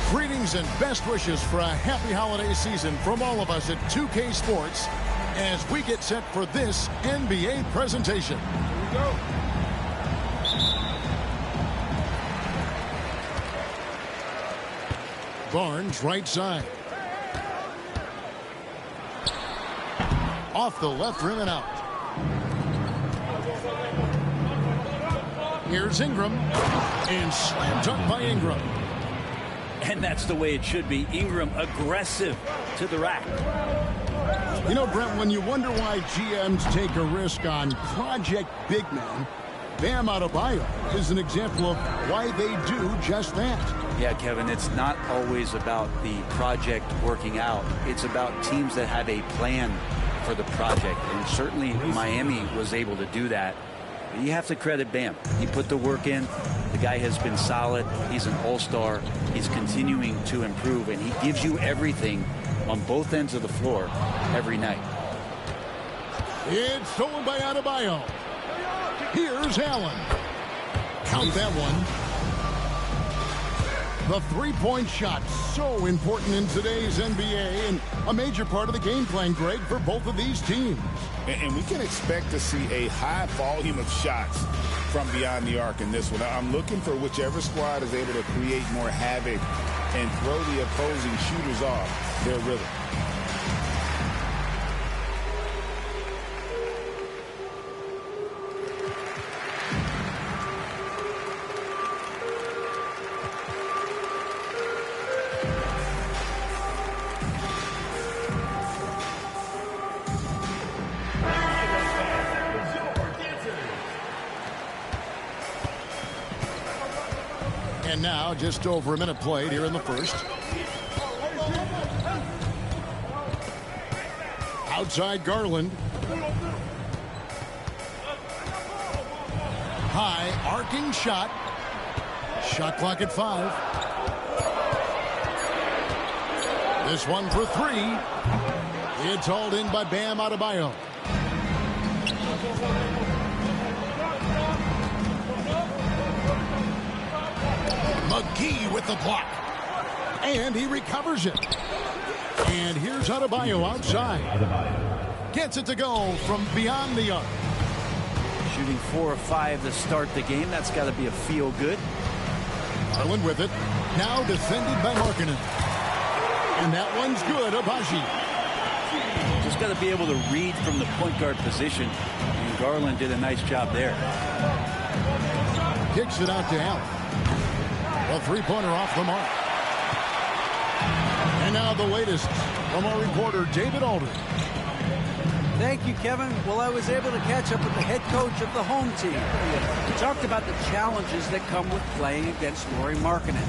Greetings and best wishes for a happy holiday season from all of us at 2K Sports as we get set for this NBA presentation. Here we go. Barnes, right side. Off the left rim and out. Here's Ingram. And slam dunk by Ingram. And that's the way it should be. Ingram aggressive to the rack. You know, Brent, when you wonder why GMs take a risk on project big men, Bam Adebayo is an example of why they do just that. Yeah, Kevin, it's not always about the project working out. It's about teams that have a plan for the project. And certainly Miami was able to do that. You have to credit Bam. He put the work in. The guy has been solid. He's an all-star. He's continuing to improve, and he gives you everything on both ends of the floor every night. It's stolen by Adebayo. Here's Allen. Count that one. The three-point shot, so important in today's NBA and a major part of the game plan, Greg, for both of these teams. And we can expect to see a high volume of shots from beyond the arc in this one. I'm looking for whichever squad is able to create more havoc and throw the opposing shooters off their rhythm. And now, just over a minute played here in the first. Outside Garland. High arcing shot. Shot clock at 5. This one for 3. It's hauled in by Bam Adebayo. McGee with the block. And he recovers it. And here's Adebayo outside. Gets it to go from beyond the arc. Shooting 4 of 5 to start the game. That's got to be a feel good. Garland with it. Now defended by Markkanen. And that one's good. Abaji. Just got to be able to read from the point guard position. And Garland did a nice job there. Kicks it out to Allen. A three-pointer off the mark. And now the latest from our reporter, David Aldridge. Thank you, Kevin. Well, I was able to catch up with the head coach of the home team. He talked about the challenges that come with playing against Lauri Markkanen.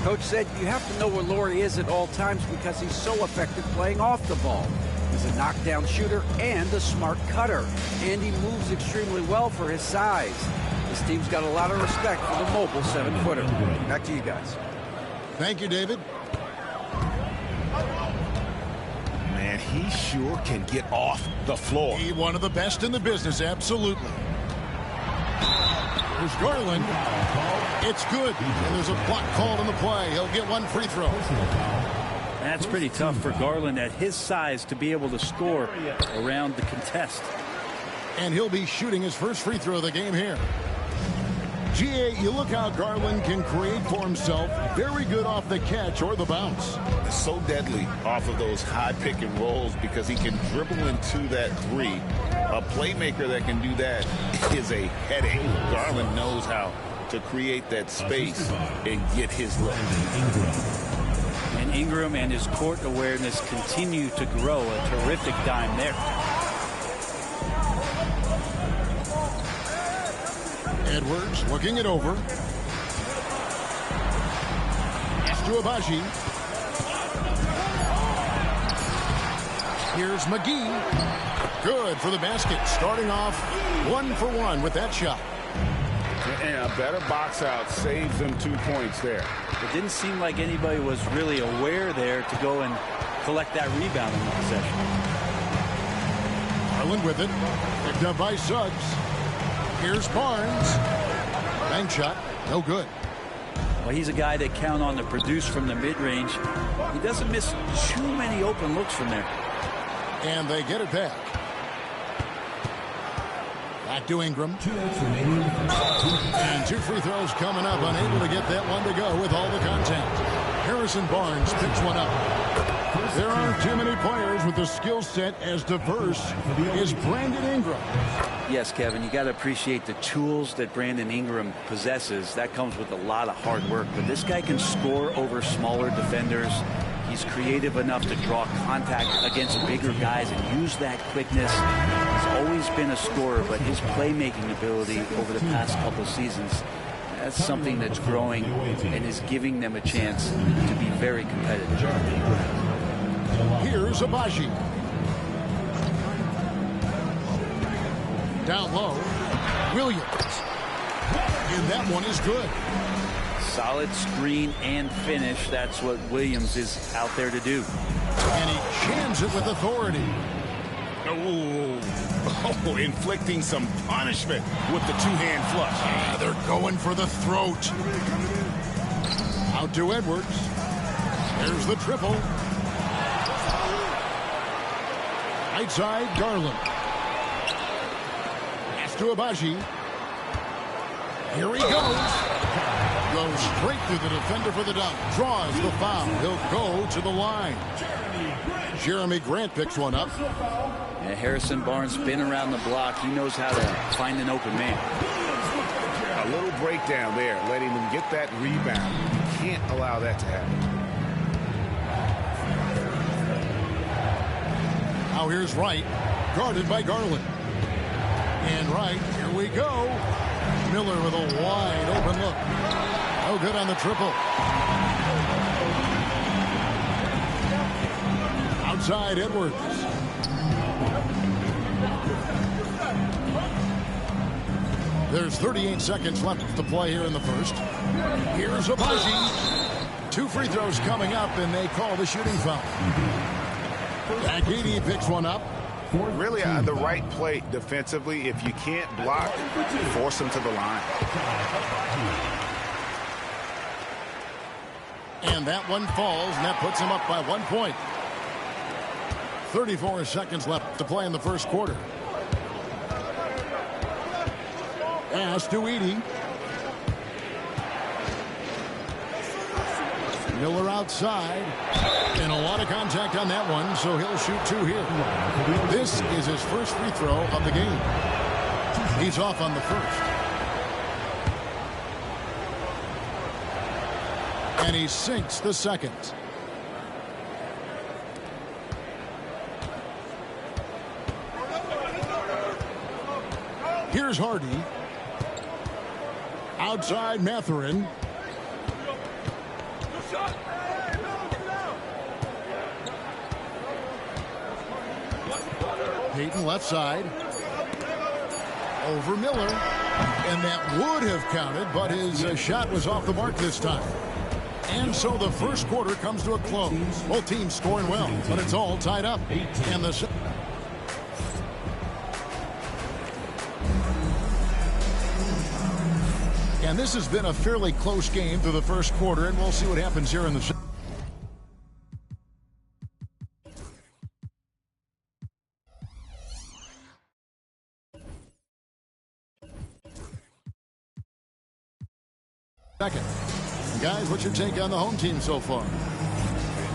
Coach said you have to know where Lauri is at all times because he's so effective playing off the ball. He's a knockdown shooter and a smart cutter. And he moves extremely well for his size. This team's got a lot of respect for the mobile 7-footer. Back to you guys. Thank you, David. Man, he sure can get off the floor. He one of the best in the business, absolutely. There's Garland. It's good. And there's a block called in the play. He'll get one free throw. That's pretty tough for Garland at his size to be able to score around the contest. And he'll be shooting his first free throw of the game here. GA, you look how Garland can create for himself. Very good off the catch or the bounce. It's so deadly off of those high pick and rolls because he can dribble into that three. A playmaker that can do that is a headache. Garland knows how to create that space and get his look. And Ingram and his court awareness continue to grow. A terrific dime there. Edwards looking it over. To Abaji. Here's McGee. Good for the basket. Starting off 1 for 1 with that shot. And a better box out saves them 2 points there. It didn't seem like anybody was really aware there to go and collect that rebound in the possession. Garland with it. Picked up by Suggs. Here's Barnes. Bank shot. No good. Well, he's a guy that count on to produce from the mid-range. He doesn't miss too many open looks from there. And they get it back. Back to Ingram. And 2 free throws coming up. Unable to get that one to go with all the contact. Harrison Barnes picks one up. There aren't too many players with a skill set as diverse as Brandon Ingram. Yes, Kevin, you got to appreciate the tools that Brandon Ingram possesses. That comes with a lot of hard work. But this guy can score over smaller defenders. He's creative enough to draw contact against bigger guys and use that quickness. He's always been a scorer, but his playmaking ability over the past couple of seasons, that's something that's growing and is giving them a chance to be very competitive. Here's Abaji. Down low, Williams. And that one is good. Solid screen and finish. That's what Williams is out there to do. And he jams it with authority. Oh, inflicting some punishment with the two-hand flush. They're going for the throat. Out to Edwards. There's the triple. Right side, Garland. Pass to Abaji. Here he goes. Goes straight through the defender for the dunk. Draws the foul. He'll go to the line. Jeremy Grant picks one up. And Harrison Barnes been around the block. He knows how to find an open man. A little breakdown there, letting them get that rebound. You can't allow that to happen. Now here's Wright, guarded by Garland. And Wright, here we go. Miller with a wide open look. No good on the triple. Outside Edwards. There's 38 seconds left to play here in the first. Here's Abaji. 2 free throws coming up, and they call the shooting foul. Agidi picks one up. Really the right play defensively. If you can't block, force them to the line. And that one falls, and that puts him up by 1 point. 34 seconds left to play in the first quarter. Pass to Edey. Miller outside. And a lot of contact on that one, so he'll shoot 2 here. This is his first free throw of the game. He's off on the first. And he sinks the second. Here's Hardy. Outside Mathurin. Payton left side. Over Miller. And that would have counted, but his shot was off the mark this time. And so the first quarter comes to a close. Both teams scoring well, but it's all tied up. And the And this has been a fairly close game through the first quarter, and we'll see what happens here in the second. Guys, what's your take on the home team so far?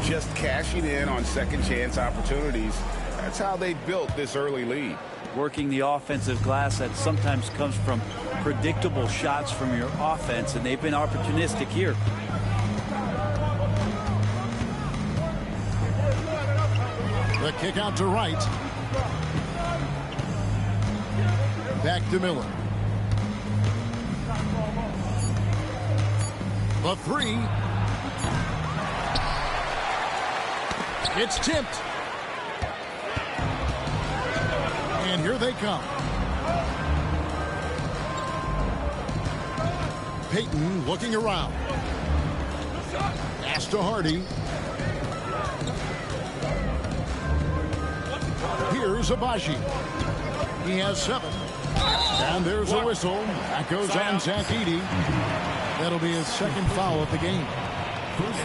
Just cashing in on second chance opportunities. That's how they built this early lead. Working the offensive glass that sometimes comes from predictable shots from your offense, and they've been opportunistic here. The kick out to Wright. Back to Miller. The 3. It's tipped. And here they come. Payton looking around. Pass to Hardy. Here's Abaji. He has 7. And there's a whistle. That goes on Zach Edey. That'll be his second foul of the game.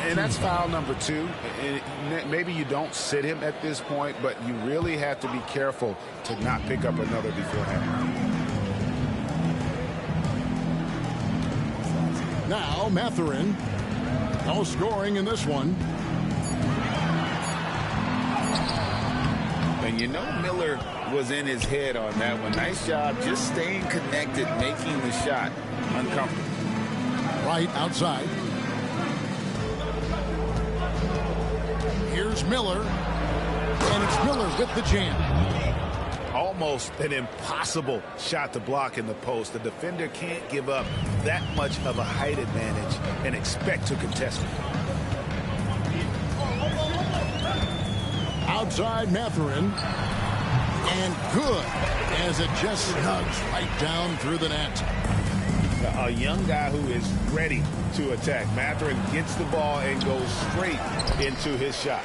And that's foul number 2. And maybe you don't sit him at this point, but you really have to be careful to not pick up another beforehand. Now Mathurin. No scoring in this one. And you know Miller was in his head on that one. Nice job just staying connected, making the shot uncomfortable. Right outside. Here's Miller. And it's Miller with the jam. Almost an impossible shot to block in the post. The defender can't give up that much of a height advantage and expect to contest it. Outside Mathurin. And good as it just snugs right down through the net. A young guy who is ready to attack. Mathurin gets the ball and goes straight into his shot.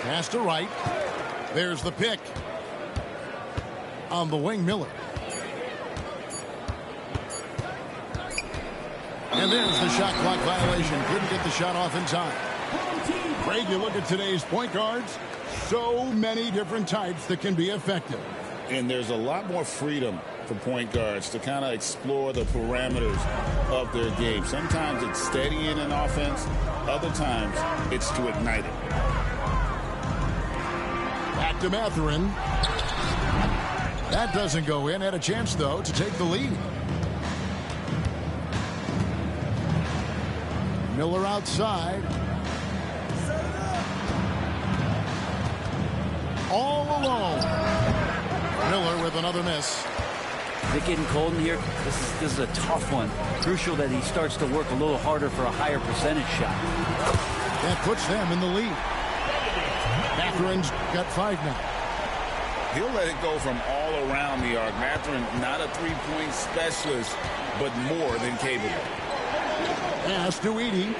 Pass to right. There's the pick. On the wing, Miller. And there's the shot clock violation. Couldn't get the shot off in time. Greg, you look at today's point guards. So many different types that can be effective. And there's a lot more freedom for point guards to kind of explore the parameters of their game. Sometimes it's steadying an offense. Other times it's to ignite it. Back to Mathurin. That doesn't go in. Had a chance, though, to take the lead. Miller outside. All alone. Miller with another miss. Is it getting cold in here? This is a tough one. Crucial that he starts to work a little harder for a higher percentage shot. That puts them in the lead. Mathurin's got 5 now. He'll let it go from all around the arc. Mathurin, not a three-point specialist, but more than capable. Pass to Edey.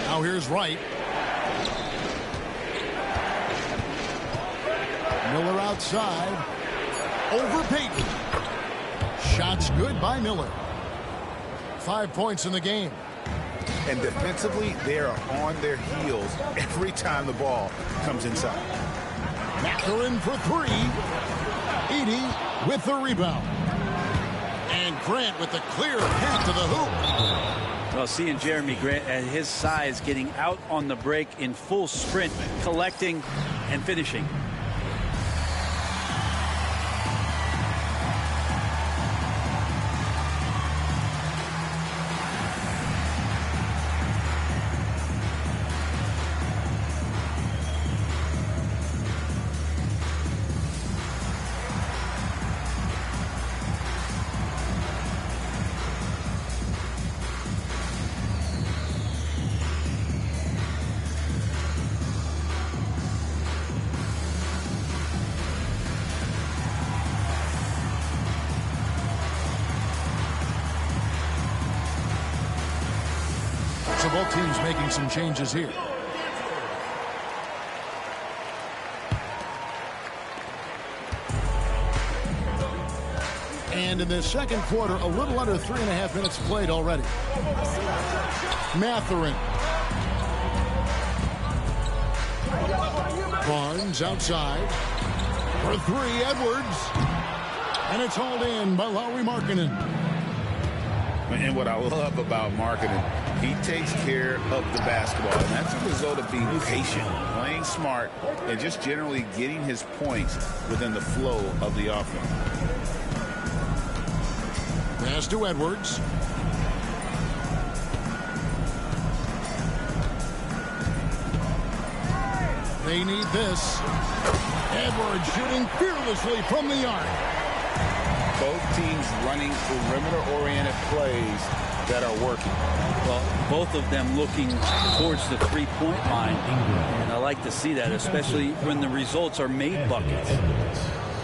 Now here's Wright. Miller outside. Over Payton. Shots good by Miller. 5 points in the game. And defensively, they are on their heels every time the ball comes inside. Mathurin for 3. Edey with the rebound. And Grant with the clear path to the hoop. Well, seeing Jeremy Grant at his size getting out on the break in full sprint, collecting and finishing. So both teams making some changes here. And in the second quarter, a little under 3.5 minutes played already. Mathurin. Barnes outside. For 3, Edwards. And it's hauled in by Lowe Markkanen. And what I love about Markkanen, he takes care of the basketball. And that's a result of being patient, playing smart, and just generally getting his points within the flow of the offense. Pass to Edwards. They need this. Edwards shooting fearlessly from the arc. Both teams running perimeter-oriented plays that are working. Well, both of them looking towards the three-point line. And I like to see that, especially when the results are made buckets.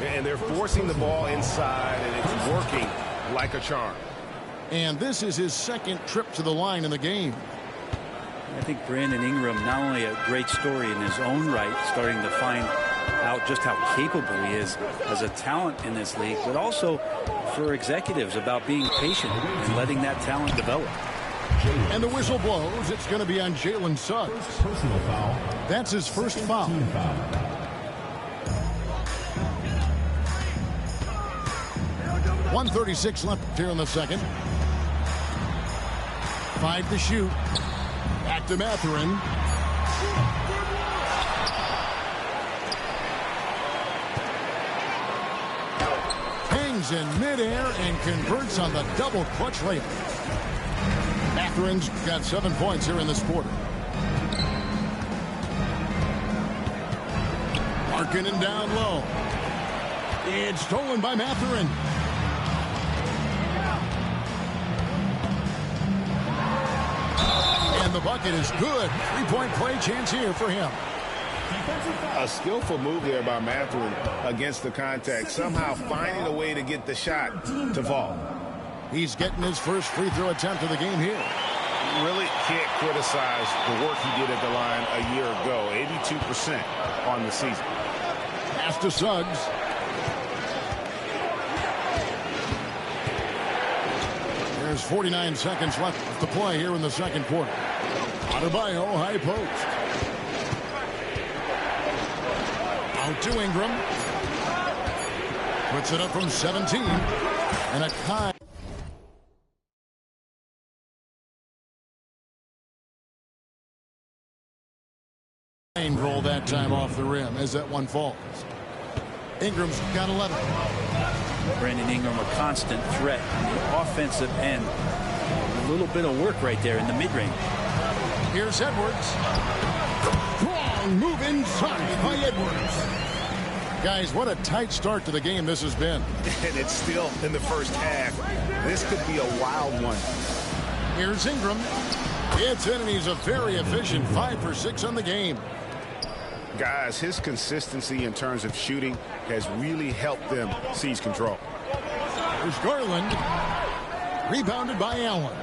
And they're forcing the ball inside, and it's working like a charm. And this is his second trip to the line in the game. I think Brandon Ingram, not only a great story in his own right, starting to find out just how capable he is as a talent in this league, but also for executives about being patient and letting that talent develop. And the whistle blows. It's going to be on Jalen Suggs. Personal foul. That's his first foul. 1:36 left here in the second. 5 to shoot. Back to Mathurin. Hangs in midair and converts on the double clutch layup. Mathurin's got 7 points here in this quarter. Markkanen down low. It's stolen by Mathurin. And the bucket is good. 3-point play chance here for him. A skillful move there by Mathurin against the contact, somehow finding a way to get the shot to fall. He's getting his first free throw attempt of the game here. Really can't criticize the work he did at the line a year ago. 82% on the season. Pass to Suggs. There's 49 seconds left to play here in the second quarter. Adebayo, high post. Out to Ingram. Puts it up from 17. And a tie. Roll that time off the rim as that one falls. Ingram's got 11. Brandon Ingram, a constant threat on the offensive end. A little bit of work right there in the mid-range. Here's Edwards. Strong move inside by Edwards. Guys, what a tight start to the game this has been. And it's still in the first half. This could be a wild one. Here's Ingram. It's in, and he's a very efficient 5 for 6 on the game. Guys, his consistency in terms of shooting has really helped them seize control. There's Garland. Rebounded by Allen.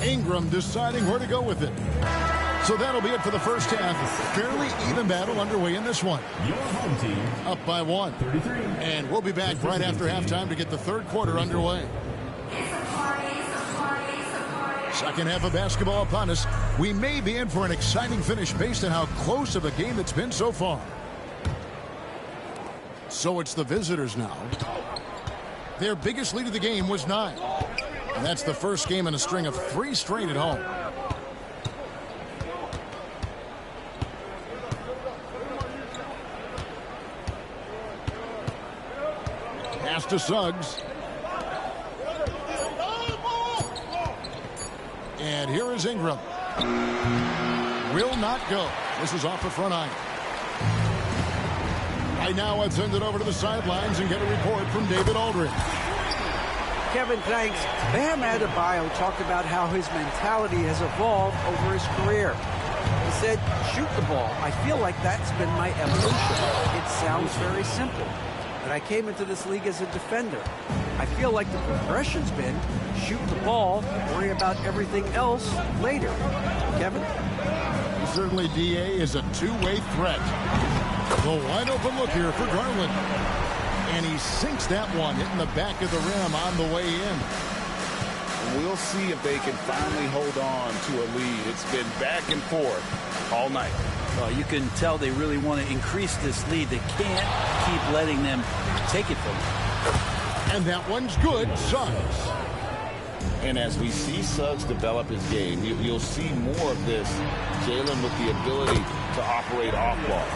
Ingram deciding where to go with it. So that'll be it for the first half. Fairly even battle underway in this one. Your home team up by 1. 33. And we'll be back right after halftime to get the third quarter underway. Second half of basketball upon us. We may be in for an exciting finish based on how close of a game it's been so far. So it's the visitors now. Their biggest lead of the game was 9. And that's the first game in a string of 3 straight at home. Pass to Suggs. And here is Ingram. Will not go. This is off the front iron. Right now, I'd send it over to the sidelines and get a report from David Aldridge. Kevin, thanks. Bam Adebayo talked about how his mentality has evolved over his career. He said, shoot the ball. I feel like that's been my evolution. It sounds very simple. But I came into this league as a defender. I feel like the progression's been shoot the ball, worry about everything else later. Kevin? Certainly, D.A. is a two-way threat. The wide open look here for Garland. And he sinks that one, hitting the back of the rim on the way in. We'll see if they can finally hold on to a lead. It's been back and forth all night. Well, you can tell they really want to increase this lead. They can't keep letting them take it from them. And that one's good. Suggs. And as we see Suggs develop his game, you'll see more of this. Jalen with the ability to operate off ball.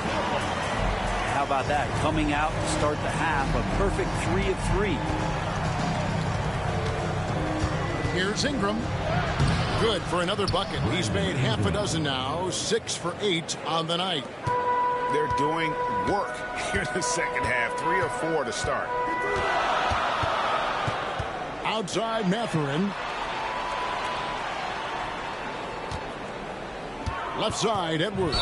How about that? Coming out to start the half, a perfect 3 of 3. Here's Ingram. Good for another bucket. He's made half a dozen now. 6 for 8 on the night. They're doing work here in the second half. 3 or 4 to start. Outside Mathurin. Left side, Edwards.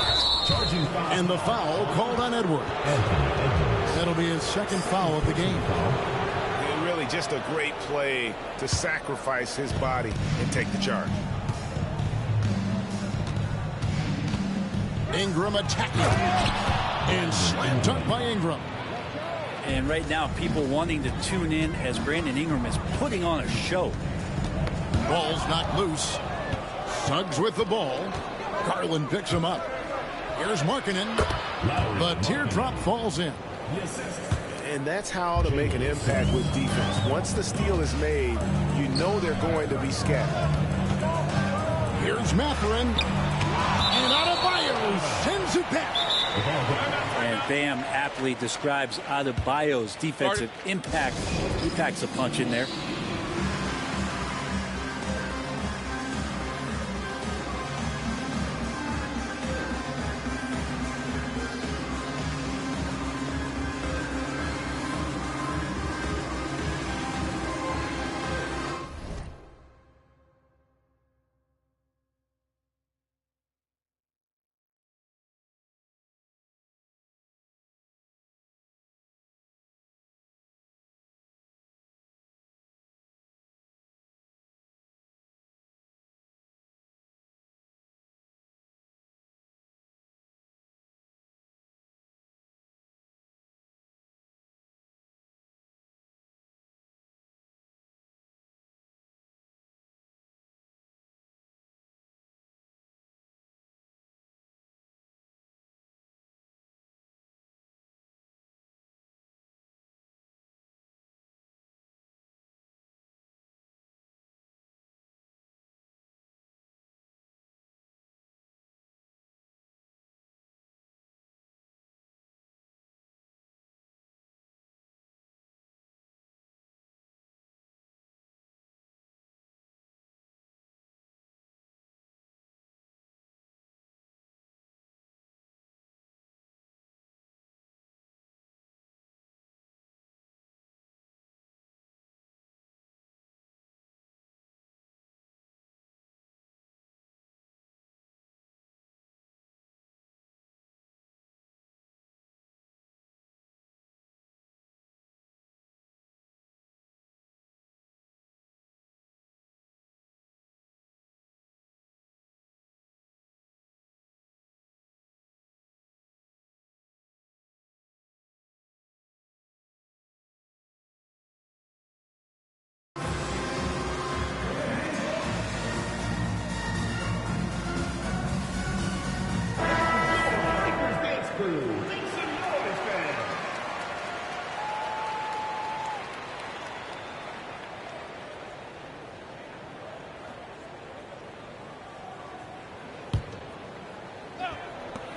And the foul called on Edwards. That'll be his second foul of the game. And really just a great play to sacrifice his body and take the charge. Ingram attacking. And slam dunk by Ingram. And right now, people wanting to tune in as Brandon Ingram is putting on a show. Ball's knocked loose. Suggs with the ball. Garland picks him up. Here's Markkanen. The teardrop falls in. And that's how to make an impact with defense. Once the steal is made, you know they're going to be scattered. Here's Mathurin. And Adebayo sends it back. And Bam aptly describes Adebayo's defensive impact. He packs a punch in there.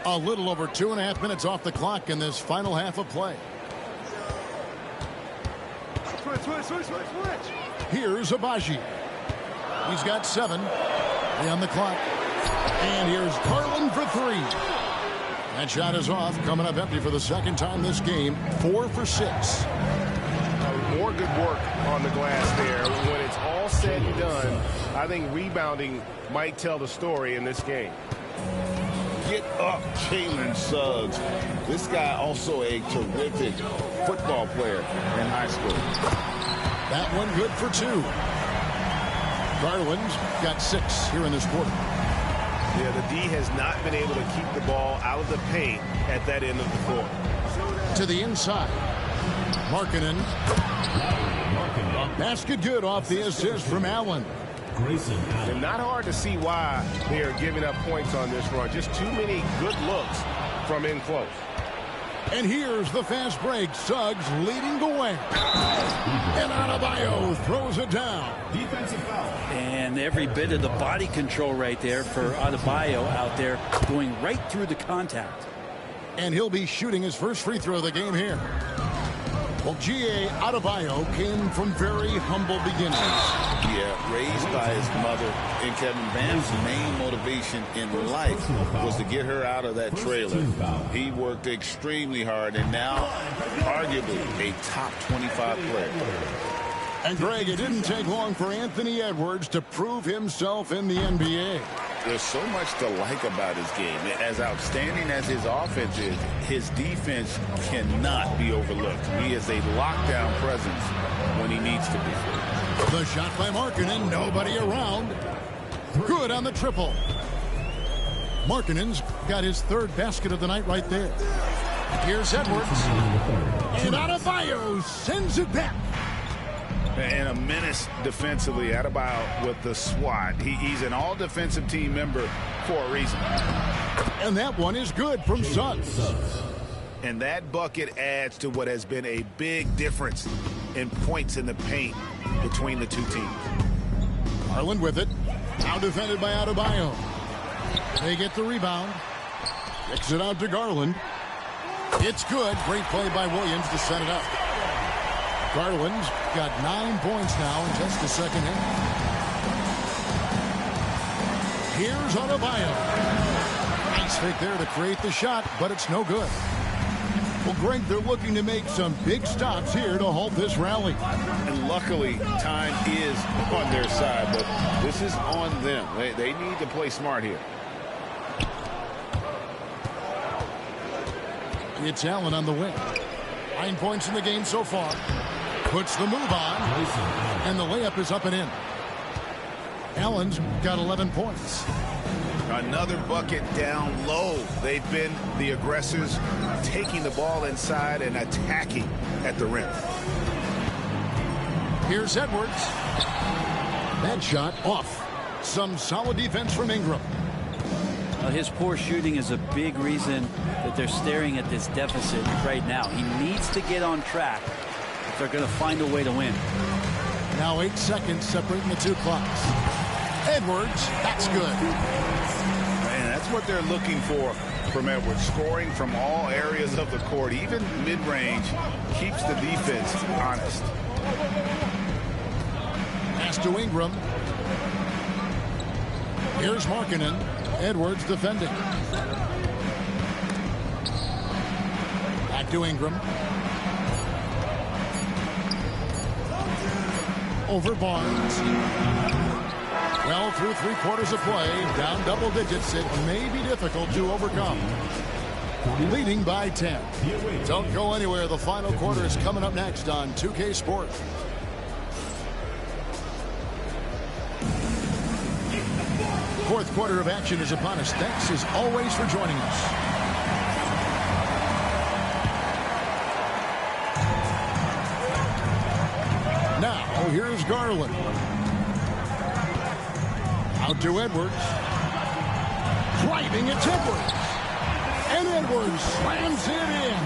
A little over 2.5 minutes off the clock in this final half of play. Here's Abaji. He's got 7 on the clock. And here's Garland for 3. That shot is off, coming up empty for the second time this game. 4 for 6. More good work on the glass there. When it's all said and done, I think rebounding might tell the story in this game. Get up, Jalen Suggs. This guy also a terrific football player in high school. That one good for 2. Garland's got 6 here in this quarter. Yeah, the D has not been able to keep the ball out of the paint at that end of the court. To the inside. Markkanen. Basket good off the assist from Allen. And not hard to see why they are giving up points on this run. Just too many good looks from in close. And here's the fast break. Suggs leading the way. And Adebayo throws it down. Defensive foul. And every bit of the body control right there for Adebayo out there, going right through the contact. And he'll be shooting his first free throw of the game here. Well, G.A. Adebayo came from very humble beginnings. Yeah, raised by his mother. And Kevin, Bam's main motivation in life was to get her out of that trailer. He worked extremely hard and now arguably a top 25 player. And Greg, it didn't take long for Anthony Edwards to prove himself in the NBA. There's so much to like about his game. As outstanding as his offense is, his defense cannot be overlooked. He is a lockdown presence when he needs to be. The shot by Markkanen, nobody around. Good on the triple. Markkanen's got his third basket of the night right there. Here's Edwards. And Adebayo sends it back. And a menace defensively. Adebayo with the swat. He's an all-defensive team member for a reason. And that one is good from Suggs. And that bucket adds to what has been a big difference in points in the paint between the two teams. Garland with it. Now defended by Adebayo. They get the rebound. Kicks it out to Garland. It's good. Great play by Williams to set it up. Garland's got 9 points now in just the second half. Here's Adebayo. Nice fake there to create the shot, but it's no good. Well, Greg, they're looking to make some big stops here to halt this rally. And luckily, time is on their side, but this is on them. They need to play smart here. It's Allen on the wing. 9 points in the game so far. Puts the move on. And the layup is up and in. Allen's got 11 points. Another bucket down low. They've been the aggressors, taking the ball inside and attacking at the rim. Here's Edwards. That shot off. Some solid defense from Ingram. Well, his poor shooting is a big reason that they're staring at this deficit right now. He needs to get on track if they're going to find a way to win. Now 8 seconds separating the two clocks. Edwards, that's good. And that's what they're looking for from Edwards. Scoring from all areas of the court, even mid-range, keeps the defense honest. Pass to Ingram. Here's Markkanen. Edwards defending. Back to Ingram. Over Barnes. Well, through 3/4 of play, down double digits, it may be difficult to overcome. Leading by 10. Don't go anywhere. The final quarter is coming up next on 2K Sports. Fourth quarter of action is upon us. Thanks as always for joining us. Now, here's Garland. Out to Edwards. Driving, it's Edwards. And Edwards slams it in.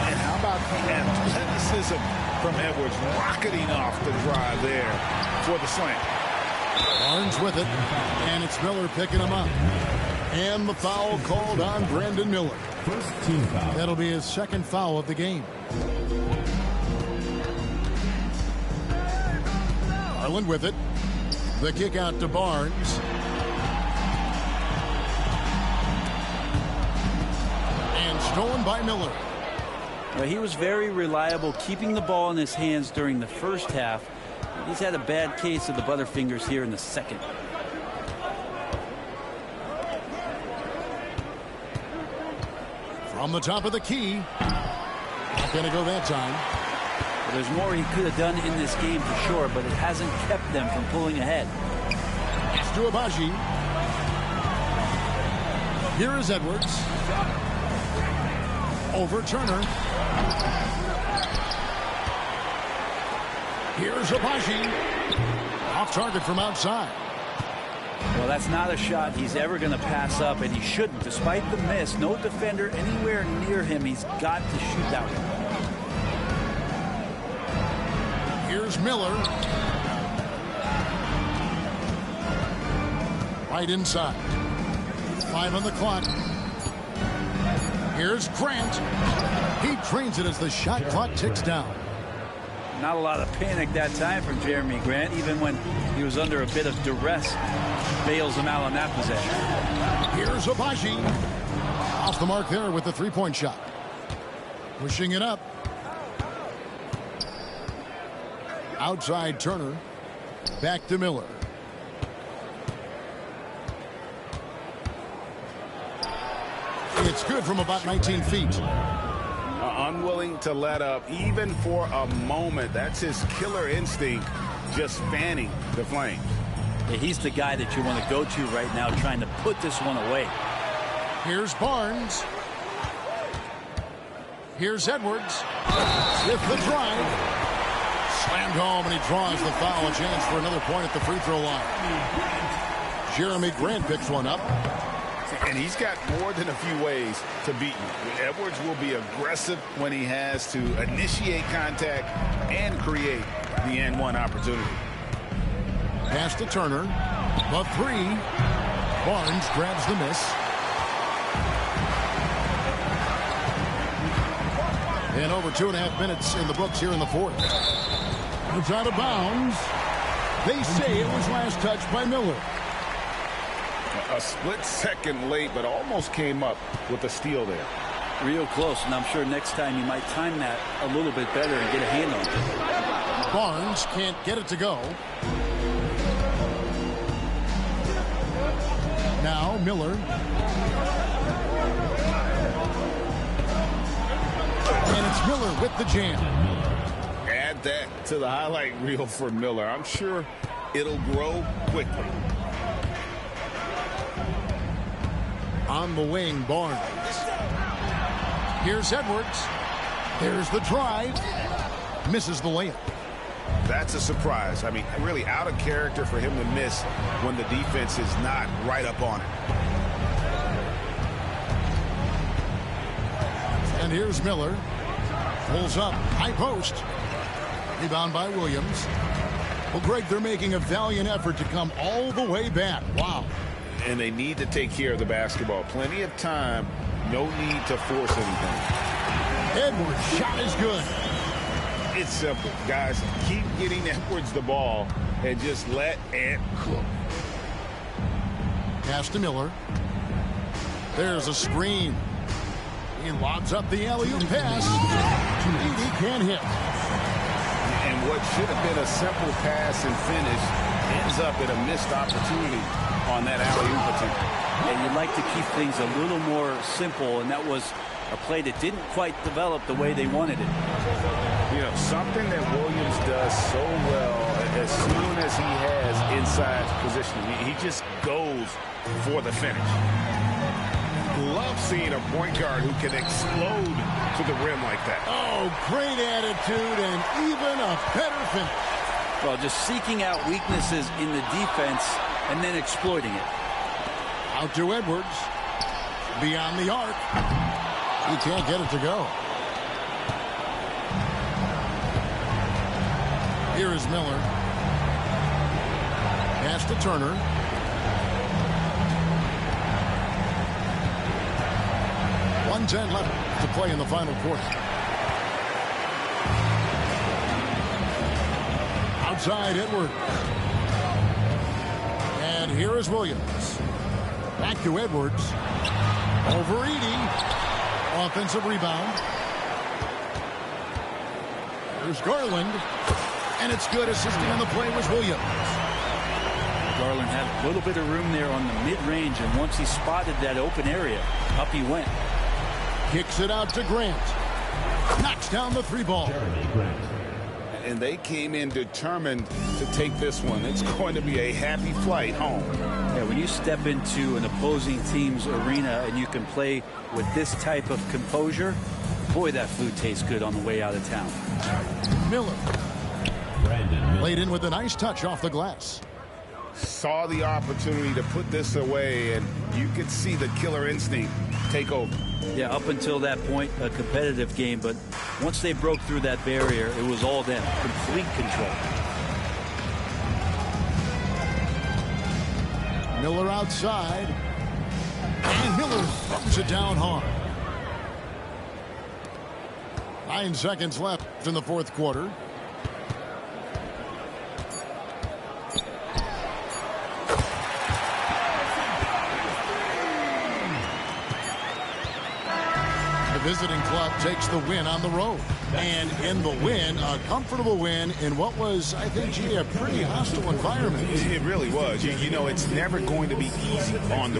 And how about the athleticism from Edwards, rocketing off the drive there for the slam. Barnes with it, and it's Miller picking him up. And the foul called on Brandon Miller. First team foul. That'll be his second foul of the game. Garland with it. The kick out to Barnes. And stolen by Miller. Well, he was very reliable, keeping the ball in his hands during the first half. He's had a bad case of the butterfingers here in the second. From the top of the key. Not going to go that time. Well, there's more he could have done in this game for sure, but it hasn't kept them from pulling ahead. It's to Abaji. Here is Edwards. Over Turner. Here's Abaji. Off target from outside. Well, that's not a shot he's ever going to pass up, and he shouldn't. Despite the miss, no defender anywhere near him. He's got to shoot that one. Here's Miller. Right inside. 5 on the clock. Here's Grant. He trains it as the shot clock ticks down. Not a lot of panic that time from Jeremy Grant, even when he was under a bit of duress. Bails him out on that possession. Here's Abaji. Off the mark there with the three-point shot. Pushing it up. Outside Turner. Back to Miller. It's good from about 19 feet. Unwilling to let up even for a moment. That's his killer instinct, just fanning the flames. Yeah, he's the guy that you want to go to right now, trying to put this one away. Here's Barnes. Here's Edwards. With the drive. Slammed home, and he draws the foul. A chance for another point at the free throw line. Jeremy Grant picks one up. And he's got more than a few ways to beat you. Edwards will be aggressive when he has to initiate contact and create the N1 opportunity. Pass to Turner. The three. Barnes grabs the miss. And over 2.5 minutes in the books here in the fourth. It's out of bounds. They say it was last touched by Miller. A split second late, but almost came up with a steal there. Real close, and I'm sure next time you might time that a little bit better and get a hand on it. Barnes can't get it to go. Now Miller. And it's Miller with the jam. Add that to the highlight reel for Miller. I'm sure it'll grow quickly. On the wing, Barnes. Here's Edwards. There's the drive. Misses the layup. That's a surprise. I mean, really out of character for him to miss when the defense is not right up on it. And here's Miller. Pulls up. High post. Rebound by Williams. Well, Greg, they're making a valiant effort to come all the way back. Wow. And they need to take care of the basketball. Plenty of time. No need to force anything. Edwards' shot is good. It's simple. Guys, keep getting Edwards the ball and just let Ant cook. Pass to Miller. There's a screen. He lobs up the alley-oop pass. He can't hit. And what should have been a simple pass and finish ends up in a missed opportunity on that alley-oop attempt. And you'd like to keep things a little more simple, and that was a play that didn't quite develop the way they wanted it. You know, something that Williams does so well as soon as he has inside positioning, he just goes for the finish. Love seeing a point guard who can explode to the rim like that. Oh, great attitude and even a better finish. Well, just seeking out weaknesses in the defense and then exploiting it. Out to Edwards. Beyond the arc. He can't get it to go. Here is Miller. Pass to Turner. .110 left to play in the final quarter. Outside Edwards. And here is Williams. Back to Edwards. Over Edey. Offensive rebound. There's Garland. And it's good. Assisting on the play was Williams. Garland had a little bit of room there on the mid-range, and once he spotted that open area, up he went. Kicks it out to Grant. Knocks down the three ball. And they came in determined to take this one. It's going to be a happy flight home. Yeah, when you step into an opposing team's arena and you can play with this type of composure, boy, that food tastes good on the way out of town. Miller. Laid in with a nice touch off the glass. Saw the opportunity to put this away, and you could see the killer instinct take over. Yeah, up until that point, a competitive game, but once they broke through that barrier, it was all them. Complete control. Miller outside. And Miller throws it down hard. 9 seconds left in the fourth quarter. Visiting club takes the win on the road. And in the win, a comfortable win in what was, I think, a pretty hostile environment. It really was. You know, it's never going to be easy on the